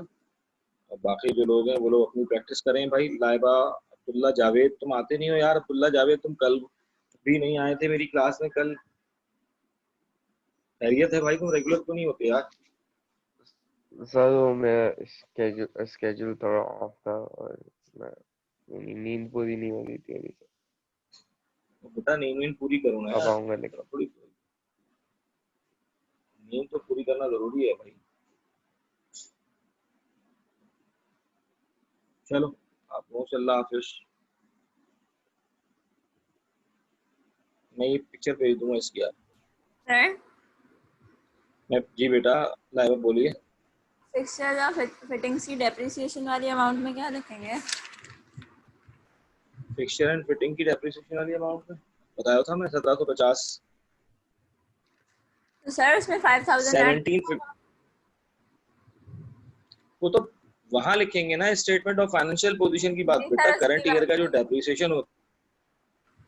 और बाकी जो लोग हैं वो लोग अपनी प्रैक्टिस करें। भाई लाइबा, अब्दुल्ला जावेद, तुम आते नहीं हो यार। अब्दुल्ला जावेद तुम कल भी नहीं आए थे मेरी क्लास में कल। खैरियत है भाई, तुम रेगुलर क्यों नहीं होते यार? सर वो मेरा स्केड्यूल थोड़ा ऑफ था और मैं मेरी नींद पूरी नहीं हो रही थी अभी। तो बेटा नींद पूरी करो ना अब यार, आऊंगा लेकिन। थोड़ी नींद तो पूरी करना जरूरी है भाई। चलो आप अल्लाह हाफिज। मैं ये पिक्चर भेज दूंगा इसकी यार। सर मैं जी बेटा, लाइव बोलिए। फिक्सचर या फिटिंग्स की डेप्रिसिएशन वाली अमाउंट में क्या लिखेंगे? फिक्सचर एंड फिटिंग की डेप्रिसिएशन वाली अमाउंट में बताया था मैं 1750। तो सर उसमें 5,000 ऐड 17 वो तो वहां लिखेंगे ना, स्टेटमेंट ऑफ फाइनेंशियल पोजीशन की बात नहीं बेटा, सर उसकी करंट ईयर बात का जो नहीं। डेप्रिसिएशन होता।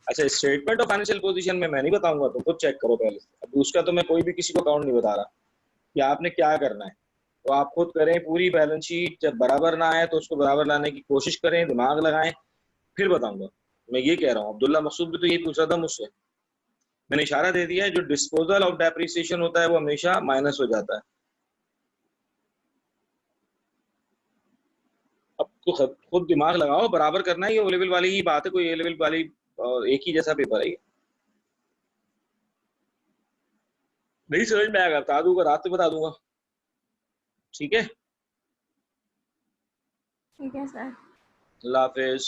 अच्छा स्टेटमेंट ऑफ फाइनेंशियल पोजीशन में मैं नहीं बताऊंगा, तो खुद चेक करो पहले। अब उसका तो मैं कोई भी किसी को अकाउंट नहीं बता रहा कि आपने क्या करना है, तो आप खुद करें। पूरी बैलेंस शीट जब बराबर ना आए तो उसको बराबर लाने की कोशिश करें, दिमाग लगाएं, फिर बताऊंगा। मैं ये कह रहा हूँ, अब्दुल्ला मकसूद भी तो यही पूछ रहा था मुझसे। मैंने इशारा दे दिया है, जो डिस्पोजल ऑफ डेप्रिसिएशन होता है वो हमेशा माइनस हो जाता है। अब तो खुद दिमाग लगाओ, बराबर करना है। ये ओ लेवल वाली ही बात है, कोई ए लेवल वाली एक ही जैसा पेपर है ये। नहीं समझ में आएगा बता दूंगा, रात में बता दूंगा। ठीक है, ठीक है सर। अल्लाह हाफिज।